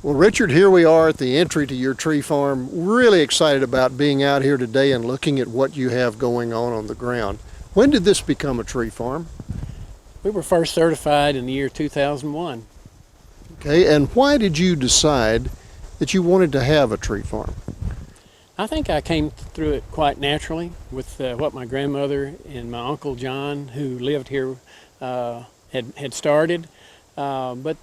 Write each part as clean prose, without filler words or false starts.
Well, Richard, here we are at the entry to your tree farm. Really excited about being out here today and looking at what you have going on the ground. When did this become a tree farm? We were first certified in the year 2001. Okay, and why did you decide that you wanted to have a tree farm? I think I came through it quite naturally with what my grandmother and my Uncle John, who lived here, had started. But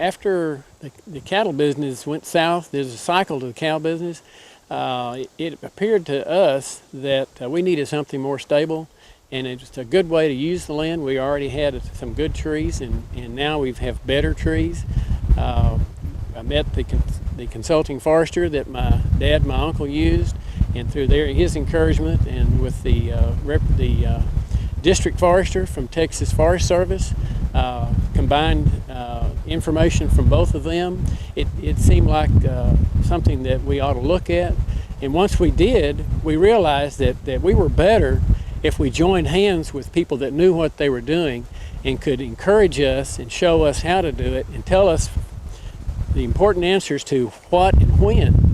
after the cattle business went south, there's a cycle to the cow business. It appeared to us that we needed something more stable, and it's a good way to use the land. We already had some good trees, and now we have better trees. I met the consulting forester that my dad and my uncle used, and through his encouragement and with the district forester from Texas Forest Service, combined information from both of them, it seemed like something that we ought to look at. And once we did, we realized that we were better if we joined hands with people that knew what they were doing and could encourage us and show us how to do it and tell us the important answers to what and when.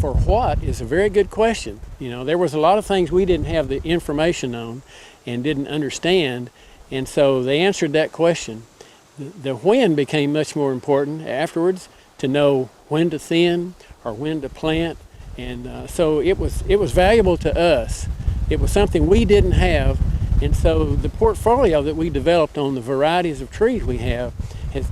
For what is a very good question. You know, there was a lot of things we didn't have the information on and didn't understand, and so they answered that question. The when became much more important afterwards, to know when to thin or when to plant, and so it was valuable to us. It was something we didn't have, and so the portfolio that we developed on the varieties of trees we have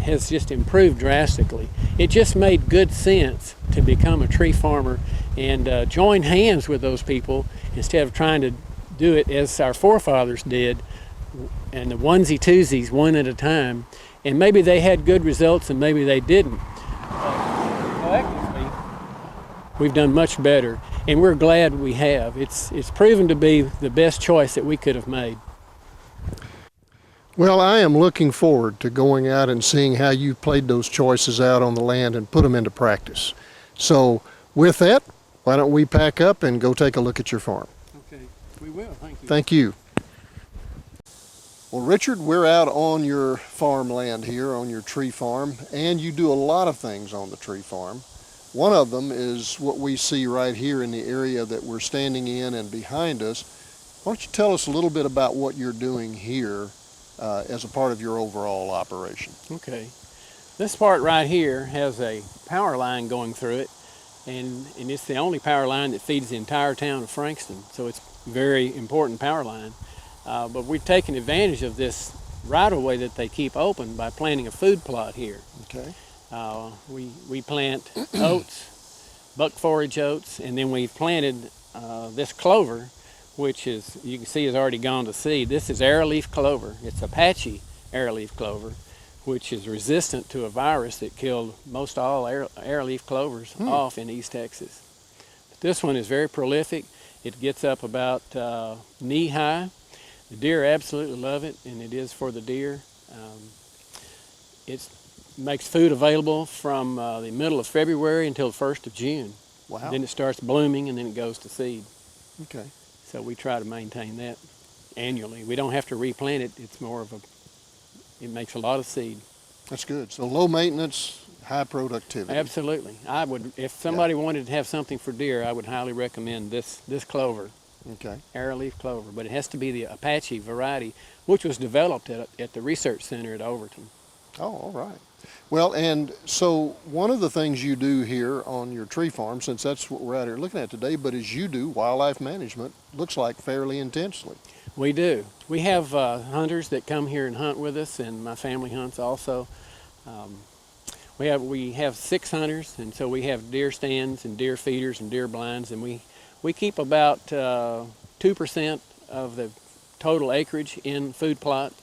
has just improved drastically. It just made good sense to become a tree farmer and join hands with those people instead of trying to do it as our forefathers did, and the onesie-twosies, one at a time. And maybe they had good results and maybe they didn't. Collectively, we've done much better, and we're glad we have. It's proven to be the best choice that we could have made. Well, I am looking forward to going out and seeing how you played those choices out on the land and put them into practice. So with that, why don't we pack up and go take a look at your farm? Okay, we will. Thank you. Thank you. Well, Richard, we're out on your farmland here, on your tree farm, and you do a lot of things on the tree farm. One of them is what we see right here in the area that we're standing in and behind us. Why don't you tell us a little bit about what you're doing here as a part of your overall operation? Okay. This part right here has a power line going through it, and it's the only power line that feeds the entire town of Frankston, so it's a very important power line. But we've taken advantage of this right-of-way that they keep open by planting a food plot here. Okay. We plant oats, buck forage oats, and then we've planted this clover, which is, you can see, has already gone to seed. This is arrowleaf clover. It's Apache arrowleaf clover, which is resistant to a virus that killed most all arrowleaf clovers off in East Texas. But this one is very prolific. It gets up about knee high. The deer absolutely love it, and it is for the deer. It makes food available from the middle of February until the 1st of June. Wow. Then it starts blooming, and then it goes to seed. Okay. So we try to maintain that annually. We don't have to replant it. It's more of it makes a lot of seed. That's good. So low maintenance, high productivity. Absolutely. I would, if somebody wanted to have something for deer, I would highly recommend this clover. Okay. Arrowleaf clover, but it has to be the Apache variety, which was developed at the research center at Overton. Oh, all right. Well, and so one of the things you do here on your tree farm, since that's what we're out here looking at today, but is you do wildlife management, looks like fairly intensely. We do. We have hunters that come here and hunt with us, and my family hunts also. We have 6 hunters, and so we have deer stands and deer feeders and deer blinds, and we keep about 2% of the total acreage in food plot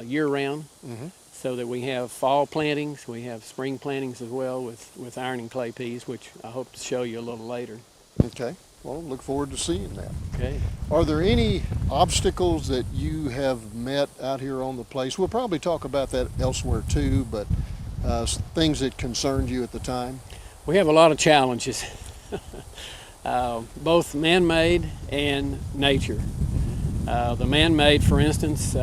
year-round. Mm-hmm. So that we have fall plantings, we have spring plantings as well with iron and clay peas, which I hope to show you a little later. Okay, well, look forward to seeing that. Okay. Are there any obstacles that you have met out here on the place? We'll probably talk about that elsewhere too, but things that concerned you at the time? We have a lot of challenges, both man-made and nature. The man-made, for instance,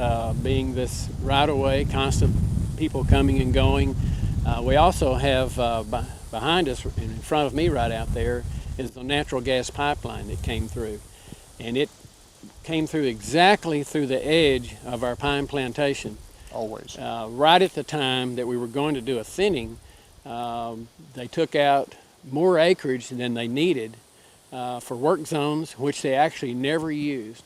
being this right-of-way, constant people coming and going, We also have behind us, and in front of me right out there, is the natural gas pipeline that came through. And it came through exactly through the edge of our pine plantation. Always. Right at the time that we were going to do a thinning, they took out more acreage than they needed for work zones, which they actually never used.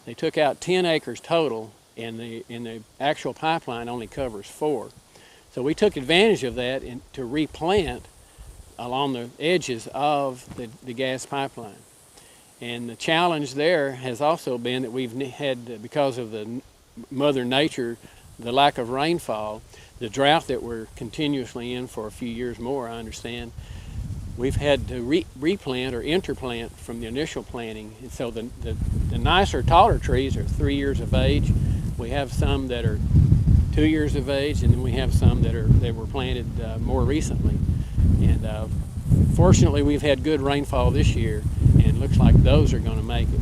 They took out 10 acres total, and the actual pipeline only covers 4. So we took advantage of that to replant along the edges of the gas pipeline. And the challenge there has also been that we've had, because of the Mother Nature, the lack of rainfall, the drought that we're continuously in for a few years more, I understand, we've had to replant or interplant from the initial planting. And so the nicer, taller trees are 3 years of age. We have some that are 2 years of age, and then we have some that were planted more recently. And fortunately, we've had good rainfall this year, and it looks like those are going to make it.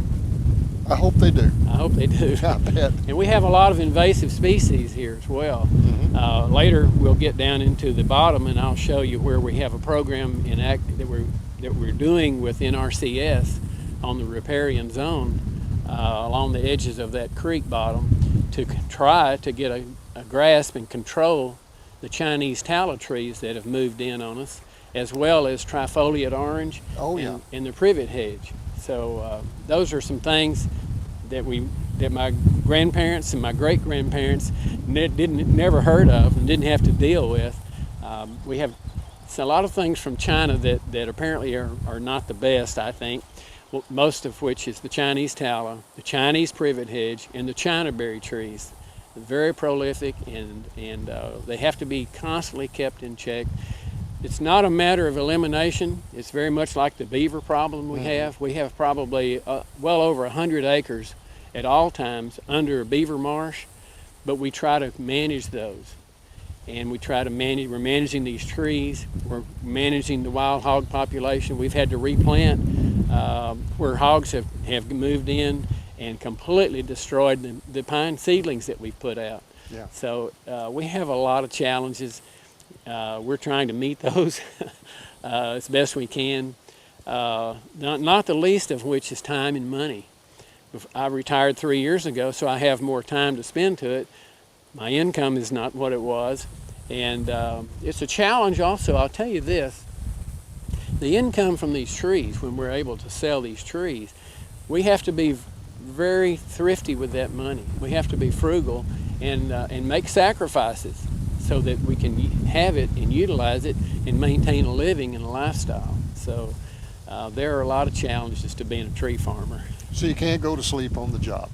I hope they do. I hope they do. I bet. And we have a lot of invasive species here as well. Mm-hmm. Later, we'll get down into the bottom, and I'll show you where we have a program that we're doing with NRCS on the riparian zone along the edges of that creek bottom to try to get a grasp and control the Chinese tallow trees that have moved in on us, as well as trifoliate orange and the privet hedge. So those are some things that my grandparents and my great-grandparents never heard of and didn't have to deal with. We have a lot of things from China that apparently are not the best, I think, most of which is the Chinese tallow, the Chinese privet hedge, and the China berry trees. They're very prolific, and they have to be constantly kept in check. It's not a matter of elimination. It's very much like the beaver problem we have. We have probably well over 100 acres at all times under a beaver marsh, but we try to manage those. And we try to we're managing these trees, we're managing the wild hog population. We've had to replant where hogs have moved in and completely destroyed the pine seedlings that we've put out. Yeah. So we have a lot of challenges. We're trying to meet those as best we can, not the least of which is time and money. I retired 3 years ago, so I have more time to spend to it. My income is not what it was, and it's a challenge also. I'll tell you this, the income from these trees, when we're able to sell these trees, we have to be very thrifty with that money. We have to be frugal and make sacrifices so that we can have it and utilize it and maintain a living and a lifestyle. So there are a lot of challenges to being a tree farmer. So you can't go to sleep on the job.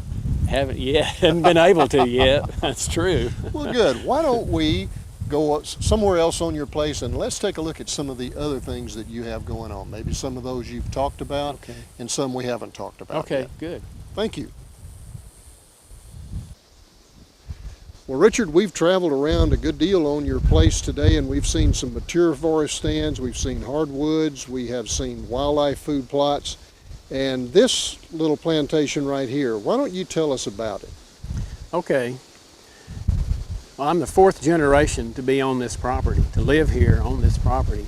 Haven't been able to yet. That's true. Well, good. Why don't we go somewhere else on your place and let's take a look at some of the other things that you have going on. Maybe some of those you've talked about, okay, and some we haven't talked about Okay, yet. good. Thank you. Well, Richard, we've traveled around a good deal on your place today, and we've seen some mature forest stands, we've seen hardwoods, we have seen wildlife food plots, and this little plantation right here, why don't you tell us about it? Okay. Well, I'm the 4th generation to be on this property, to live here on this property,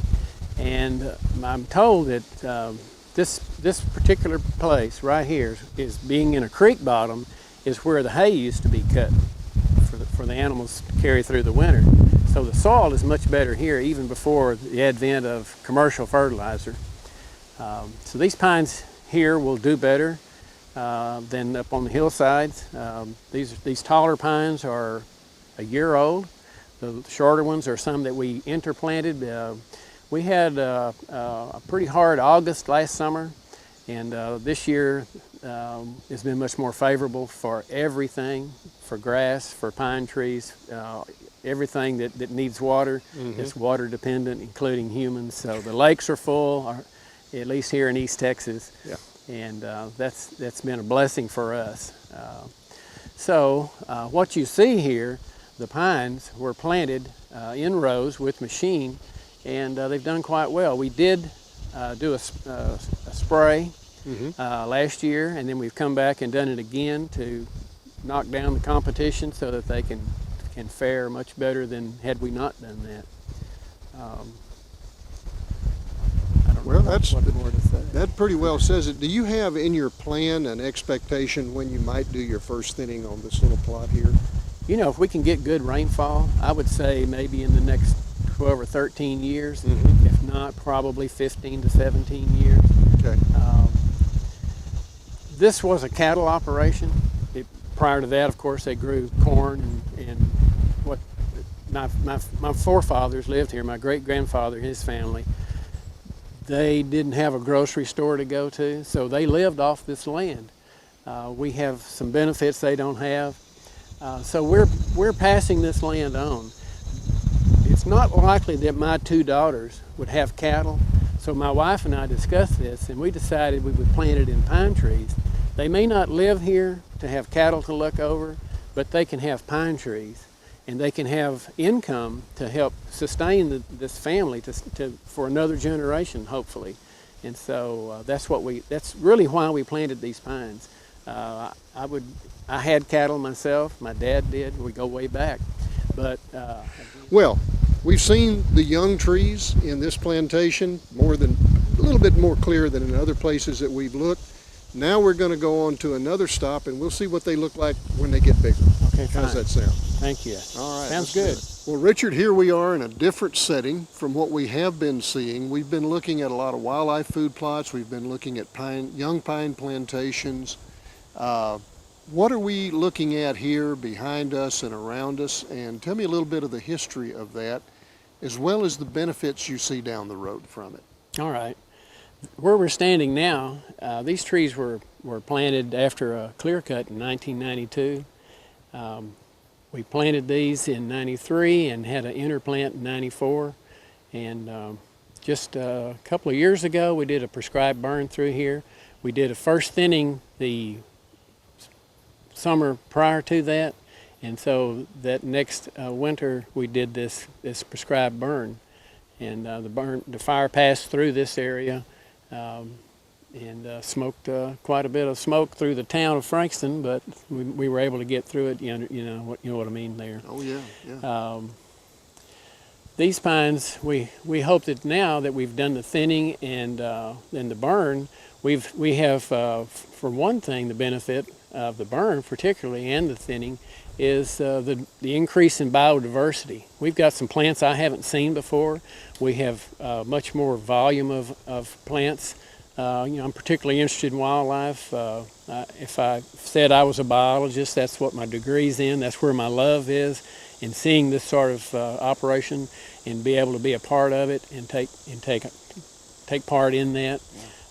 and I'm told that this particular place right here is being in a creek bottom is where the hay used to be cut for the animals to carry through the winter. So the soil is much better here even before the advent of commercial fertilizer. So these pines here will do better than up on the hillsides. These taller pines are a year old. The shorter ones are some that we interplanted. We had a pretty hard August last summer, and this year has been much more favorable for everything, for grass, for pine trees, everything that needs water. Is water dependent, including humans. So the lakes are full, at least here in East Texas, and that's been a blessing for us. So what you see here, the pines were planted in rows with machine, and they've done quite well. We did do a spray last year, and then we've come back and done it again to knock down the competition so that they can fare much better than had we not done that. I don't Well, know what more to say. that pretty well says it. Do you have in your plan an expectation when you might do your first thinning on this little plot here? You know, if we can get good rainfall, I would say maybe in the next 12 or 13 years. Mm-hmm. If not, probably 15 to 17 years. Okay. This was a cattle operation. Prior to that, of course, they grew corn and what my forefathers lived here. My great-grandfather, his family, they didn't have a grocery store to go to, so they lived off this land. We have some benefits they don't have. So we're passing this land on. It's not likely that my two daughters would have cattle, so my wife and I discussed this, and we decided we would plant it in pine trees. They may not live here to have cattle to look over, but they can have pine trees, and they can have income to help sustain this family for another generation, hopefully. And so that's really why we planted these pines. I had cattle myself. My dad did. We go way back. But well, we've seen the young trees in this plantation a little bit more clear than in other places that we've looked. Now we're going to go on to another stop, and we'll see what they look like when they get bigger. Okay, fine. How's that sound? Thank you. All right. Sounds good. Well, Richard, here we are in a different setting from what we have been seeing. We've been looking at a lot of wildlife food plots. We've been looking at young pine plantations. What are we looking at here behind us and around us? And tell me a little bit of the history of that, as well as the benefits you see down the road from it. All right. Where we're standing now, these trees were planted after a clear cut in 1992. We planted these in 93 and had an interplant in 94. And just a couple of years ago, we did a prescribed burn through here. We did a first thinning the summer prior to that. And so that next winter, we did this prescribed burn. And the fire passed through this area. And smoked quite a bit of smoke through the town of Frankston, but we were able to get through it. You know what I mean there. Oh yeah, yeah. These pines, we hope that now that we've done the thinning and the burn, we have for one thing the benefit of the burn particularly and the thinning is the increase in biodiversity. We've got some plants I haven't seen before. We have much more volume of plants. I'm particularly interested in wildlife. If I said I was a biologist, that's what my degree's in. That's where my love is, in seeing this sort of operation and be able to be a part of it and take part in that.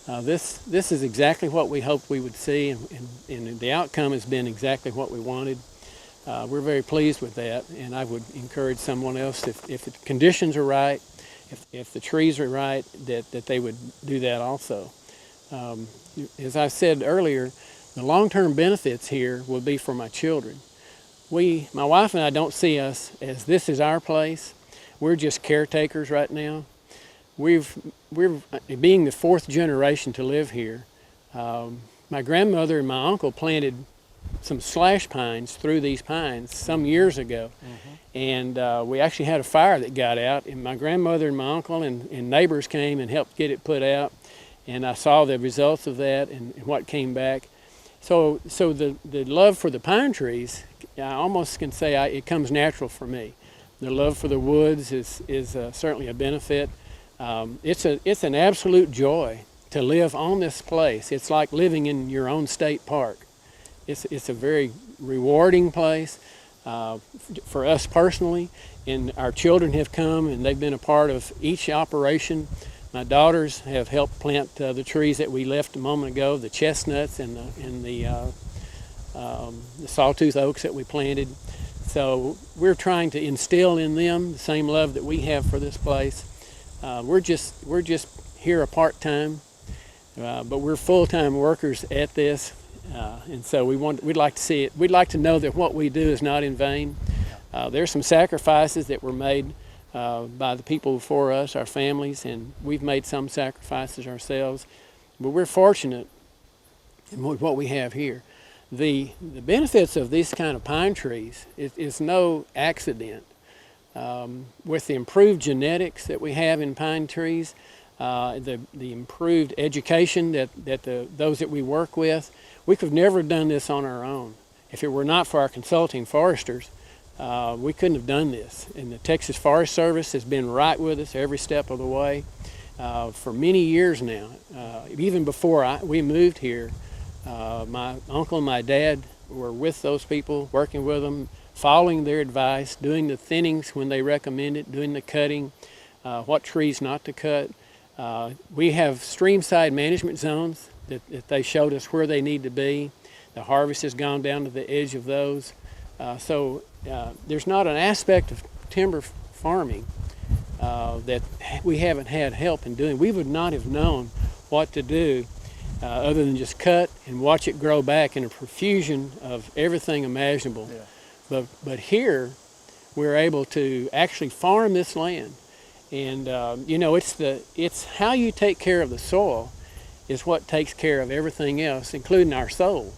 This is exactly what we hoped we would see, and the outcome has been exactly what we wanted. We're very pleased with that, and I would encourage someone else, if the conditions are right, if the trees are right, that they would do that also. As I said earlier, the long-term benefits here will be for my children. My wife and I don't see us as this is our place. We're just caretakers right now. We're being the fourth generation to live here. My grandmother and my uncle planted some slash pines through these pines some years ago. Mm-hmm. And we actually had a fire that got out, and my grandmother and my uncle and neighbors came and helped get it put out, and I saw the results of that and what came back. So the love for the pine trees, I almost can say it comes natural for me. The love for the woods is certainly a benefit. It's an absolute joy to live on this place. It's like living in your own state park. It's a very rewarding place for us personally, and our children have come and they've been a part of each operation. My daughters have helped plant the trees that we left a moment ago, the chestnuts and the sawtooth oaks that we planted. So we're trying to instill in them the same love that we have for this place. We're just here a part-time, but we're full-time workers at this. And so we'd like to see it. We'd like to know that what we do is not in vain. There's some sacrifices that were made by the people before us, our families, and we've made some sacrifices ourselves. But we're fortunate in what we have here. The benefits of these kind of pine trees is no accident. With the improved genetics that we have in pine trees, the improved education that those that we work with, we could have never done this on our own. If it were not for our consulting foresters, we couldn't have done this. And the Texas Forest Service has been right with us every step of the way for many years now. Even before we moved here, my uncle and my dad were with those people, working with them, following their advice, doing the thinnings when they recommend it, doing the cutting, what trees not to cut. We have streamside management zones that they showed us where they need to be. The harvest has gone down to the edge of those. So there's not an aspect of timber farming that we haven't had help in doing. We would not have known what to do other than just cut and watch it grow back in a profusion of everything imaginable. Yeah. But here we're able to actually farm this land, and you know, it's how you take care of the soil is what takes care of everything else, including our soul.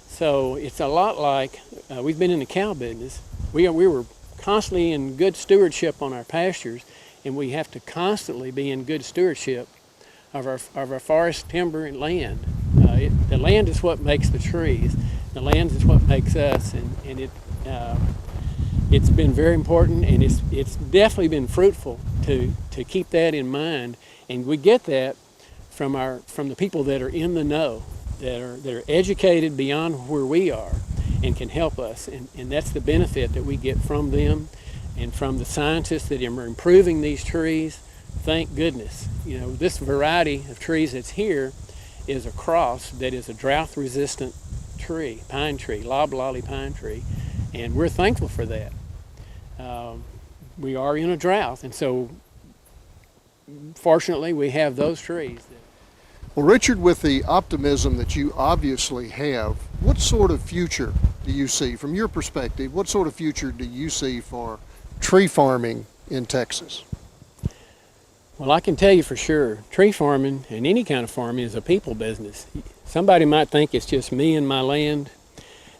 So it's a lot like we've been in the cow business. We were constantly in good stewardship on our pastures, and we have to constantly be in good stewardship of our forest, timber, and land. The land is what makes the trees. The land is what makes us, and it's been very important, and it's definitely been fruitful to keep that in mind. And we get that from the people that are in the know, that are educated beyond where we are and can help us, and that's the benefit that we get from them and from the scientists that are improving these trees. Thank goodness. You know, this variety of trees that's here is a cross that is a drought resistant tree, pine tree, loblolly pine tree, and we're thankful for that. We are in a drought, and so fortunately we have those trees. Well, Richard, with the optimism that you obviously have, what sort of future do you see, from your perspective, what sort of future do you see for tree farming in Texas? Well, I can tell you for sure, tree farming and any kind of farming is a people business. Somebody might think it's just me and my land,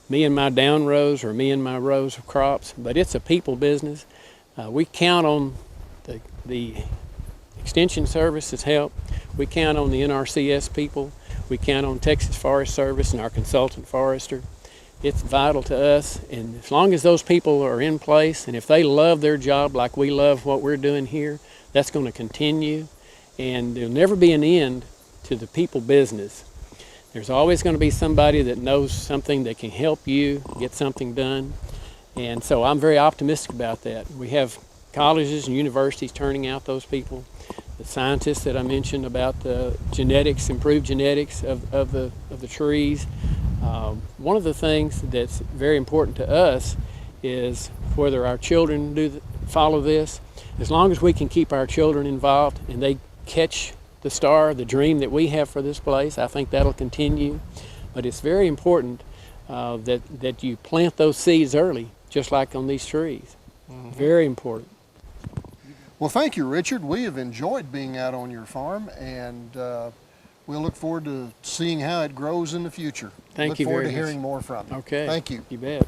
me and my down rows, or me and my rows of crops, but it's a people business. We count on the Extension Service's help. We count on the NRCS people. We count on Texas Forest Service and our consultant forester. It's vital to us, and as long as those people are in place, and if they love their job like we love what we're doing here, that's going to continue, and there'll never be an end to the people business. There's always going to be somebody that knows something that can help you get something done, and so I'm very optimistic about that. We have colleges and universities turning out those people. The scientists that I mentioned about the genetics, improved genetics of the trees. One of the things that's very important to us is whether our children follow this. As long as we can keep our children involved and they catch the star, the dream that we have for this place, I think that'll continue. But it's very important that you plant those seeds early, just like on these trees. Mm-hmm. Very important. Well, thank you, Richard. We have enjoyed being out on your farm, and we'll look forward to seeing how it grows in the future. Thank you very much. Look forward to hearing more from you. Okay. Thank you. You bet.